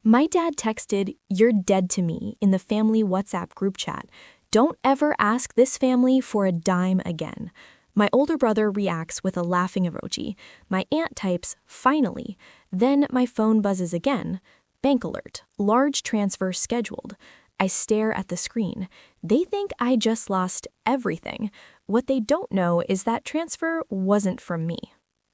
My dad texted, "You're dead to me," in the family WhatsApp group chat. "Don't ever ask this family for a dime again." My older brother reacts with a laughing emoji. My aunt types, "Finally." Then my phone buzzes again. Bank alert, large transfer scheduled. I stare at the screen. They think I just lost everything. What they don't know is that transfer wasn't from me.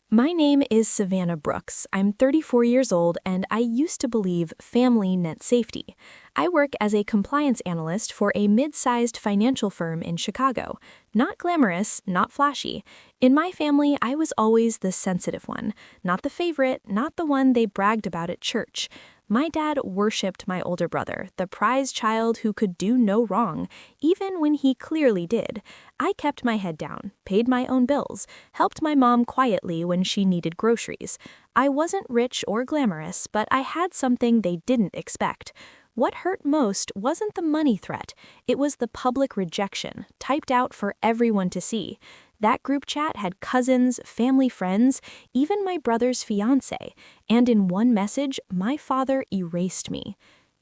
My name is Savannah Brooks. I'm 34 years old, and I used to believe family meant safety. I work as a compliance analyst for a mid-sized financial firm in Chicago. Not glamorous, not flashy. In my family, I was always the sensitive one. Not the favorite, not the one they bragged about at church. My dad worshipped my older brother, the prize child who could do no wrong, even when he clearly did. I kept my head down, paid my own bills, helped my mom quietly when she needed groceries. I wasn't rich or glamorous, but I had something they didn't expect. What hurt most wasn't the money threat. It was the public rejection, typed out for everyone to see. That group chat had cousins, family friends, even my brother's fiance, and in one message, my father erased me.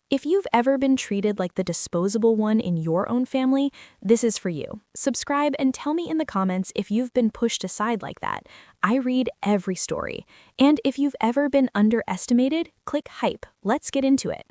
If you've ever been treated like the disposable one in your own family, this is for you. Subscribe and tell me in the comments if you've been pushed aside like that. I read every story. And if you've ever been underestimated, click hype. Let's get into it.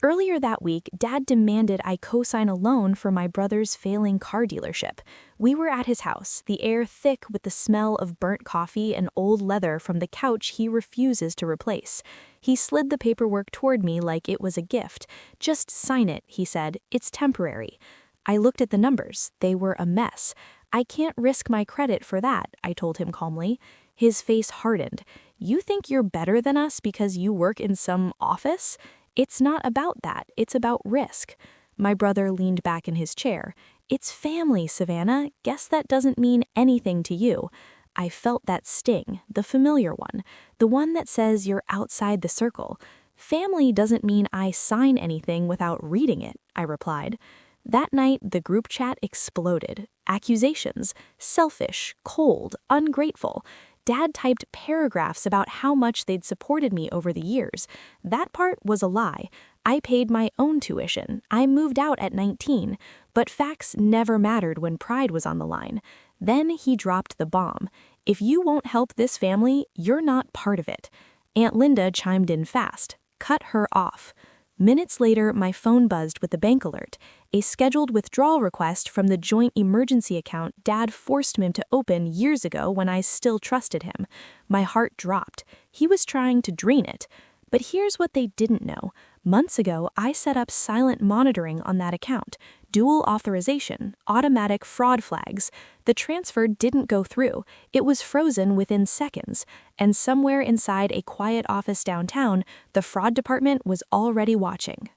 Earlier that week, Dad demanded I co-sign a loan for my brother's failing car dealership. We were at his house, the air thick with the smell of burnt coffee and old leather from the couch he refuses to replace. He slid the paperwork toward me like it was a gift. "Just sign it," he said. "It's temporary." I looked at the numbers. They were a mess. "I can't risk my credit for that," I told him calmly. His face hardened. "You think you're better than us because you work in some office? It's not about that. It's about risk." My brother leaned back in his chair. "It's family, Savannah. Guess that doesn't mean anything to you." I felt that sting, the familiar one, the one that says you're outside the circle. "Family doesn't mean I sign anything without reading it," I replied. That night, the group chat exploded. Accusations. Selfish, cold, ungrateful. Dad typed paragraphs about how much they'd supported me over the years. That part was a lie. I paid my own tuition. I moved out at 19. But facts never mattered when pride was on the line. Then he dropped the bomb. "If you won't help this family, you're not part of it." Aunt Linda chimed in fast. "Cut her off." Minutes later, my phone buzzed with the bank alert, a scheduled withdrawal request from the joint emergency account Dad forced me to open years ago when I still trusted him. My heart dropped. He was trying to drain it. But here's what they didn't know. Months ago, I set up silent monitoring on that account, dual authorization, automatic fraud flags. The transfer didn't go through. It was frozen within seconds. And somewhere inside a quiet office downtown, the fraud department was already watching.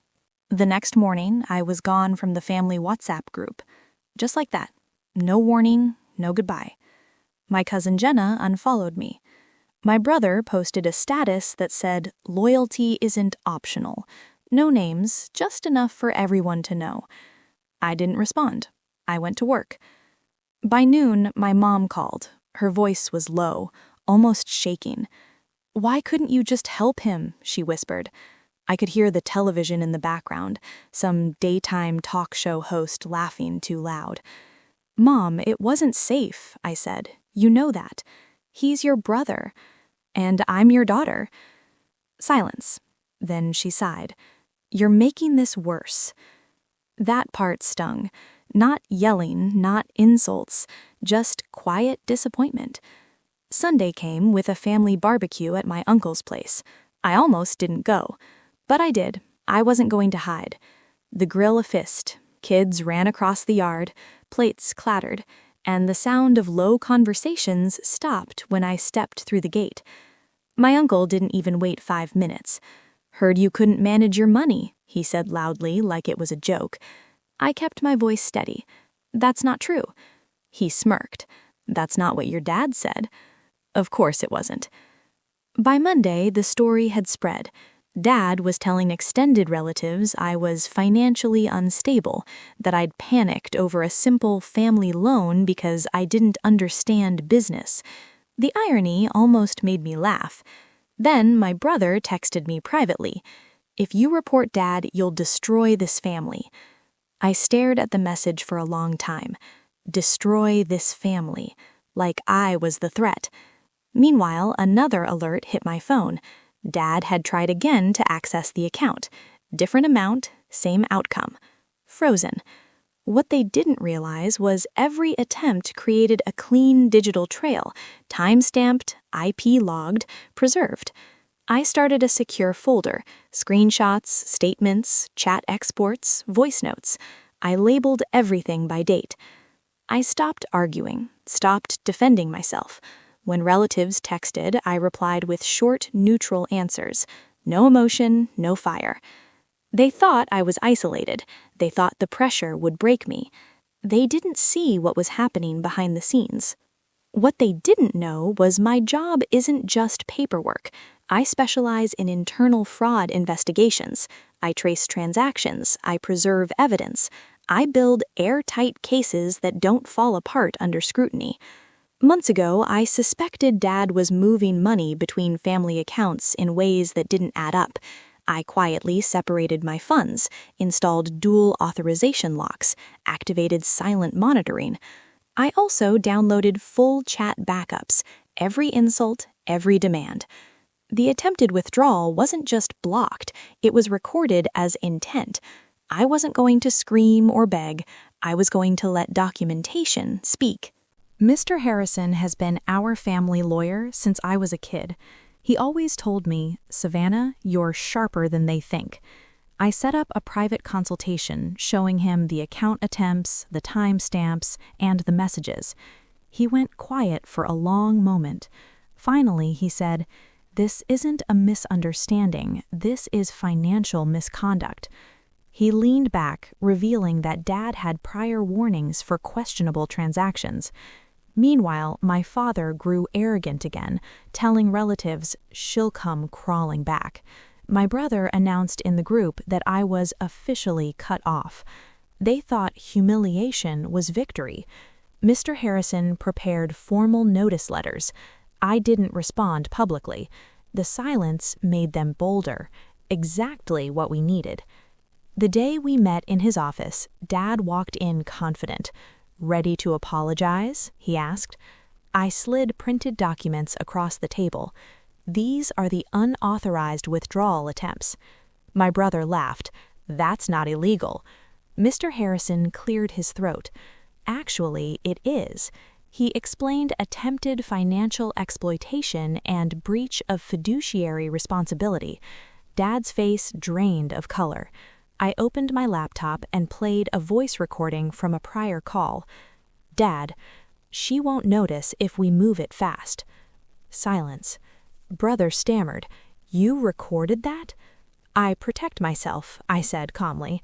The next morning, I was gone from the family WhatsApp group. Just like that. No warning, no goodbye. My cousin Jenna unfollowed me. My brother posted a status that said, "Loyalty isn't optional." No names, just enough for everyone to know. I didn't respond. I went to work. By noon, my mom called. Her voice was low, almost shaking. "Why couldn't you just help him?" she whispered. I could hear the television in the background, some daytime talk show host laughing too loud. "Mom, it wasn't safe," I said. "You know that. He's your brother. And I'm your daughter." Silence. Then she sighed. "You're making this worse." That part stung. Not yelling, not insults, just quiet disappointment. Sunday came with a family barbecue at my uncle's place. I almost didn't go. But I did. I wasn't going to hide. The grill a fist. Kids ran across the yard. Plates clattered. And the sound of low conversations stopped when I stepped through the gate. My uncle didn't even wait 5 minutes. "Heard you couldn't manage your money," he said loudly like it was a joke. I kept my voice steady. "That's not true." He smirked. "That's not what your dad said." Of course it wasn't. By Monday, the story had spread. Dad was telling extended relatives I was financially unstable, that I'd panicked over a simple family loan because I didn't understand business. The irony almost made me laugh. Then my brother texted me privately. If you report Dad, you'll destroy this family. I stared at the message for a long time. Destroy this family. Like I was the threat. Meanwhile, another alert hit my phone. Dad had tried again to access the account. Different amount, same outcome. Frozen. What they didn't realize was every attempt created a clean digital trail, time-stamped, IP logged, preserved. I started a secure folder, screenshots, statements, chat exports, voice notes. I labeled everything by date. I stopped arguing, stopped defending myself. When relatives texted, I replied with short, neutral answers. No emotion, no fire. They thought I was isolated. They thought the pressure would break me. They didn't see what was happening behind the scenes. What they didn't know was my job isn't just paperwork. I specialize in internal fraud investigations. I trace transactions. I preserve evidence. I build airtight cases that don't fall apart under scrutiny. Months ago, I suspected Dad was moving money between family accounts in ways that didn't add up. I quietly separated my funds, installed dual authorization locks, activated silent monitoring. I also downloaded full chat backups, every insult, every demand. The attempted withdrawal wasn't just blocked, it was recorded as intent. I wasn't going to scream or beg, I was going to let documentation speak. Mr. Harrison has been our family lawyer since I was a kid. He always told me, "Savannah, you're sharper than they think." I set up a private consultation showing him the account attempts, the timestamps, and the messages. He went quiet for a long moment. Finally, he said, "This isn't a misunderstanding, this is financial misconduct." He leaned back, revealing that Dad had prior warnings for questionable transactions. Meanwhile, my father grew arrogant again, telling relatives she'll come crawling back. My brother announced in the group that I was officially cut off. They thought humiliation was victory. Mr. Harrison prepared formal notice letters. I didn't respond publicly. The silence made them bolder, exactly what we needed. The day we met in his office, Dad walked in confident. "Ready to apologize?" he asked. I slid printed documents across the table. "These are the unauthorized withdrawal attempts." My brother laughed. "That's not illegal." Mr. Harrison cleared his throat. "Actually, it is." He explained attempted financial exploitation and breach of fiduciary responsibility. Dad's face drained of color. I opened my laptop and played a voice recording from a prior call. "Dad, she won't notice if we move it fast." Silence. Brother stammered. "You recorded that?" "I protect myself," I said calmly.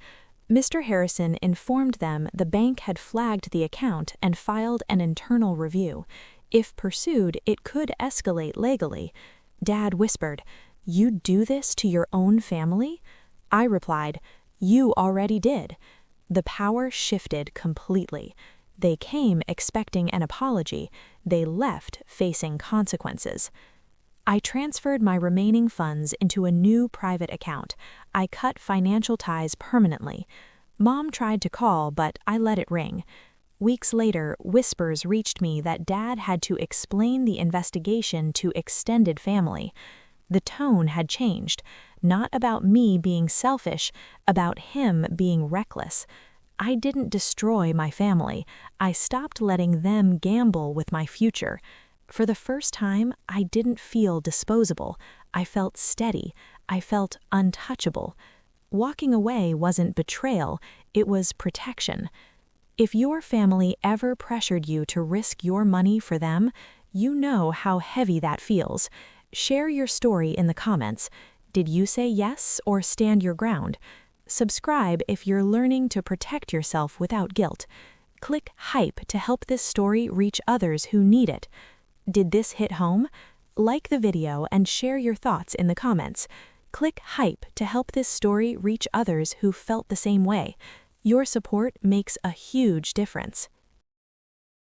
Mr. Harrison informed them the bank had flagged the account and filed an internal review. If pursued, it could escalate legally. Dad whispered, "You do this to your own family?" I replied, "You already did." The power shifted completely. They came expecting an apology. They left facing consequences. I transferred my remaining funds into a new private account. I cut financial ties permanently. Mom tried to call, but I let it ring. Weeks later, whispers reached me that Dad had to explain the investigation to extended family. The tone had changed, not about me being selfish, about him being reckless. I didn't destroy my family. I stopped letting them gamble with my future. For the first time, I didn't feel disposable. I felt steady. I felt untouchable. Walking away wasn't betrayal, it was protection. If your family ever pressured you to risk your money for them, you know how heavy that feels. Share your story in the comments. Did you say yes or stand your ground? Subscribe if you're learning to protect yourself without guilt. Click hype to help this story reach others who need it. Did this hit home? Like the video and share your thoughts in the comments. Click hype to help this story reach others who felt the same way. Your support makes a huge difference.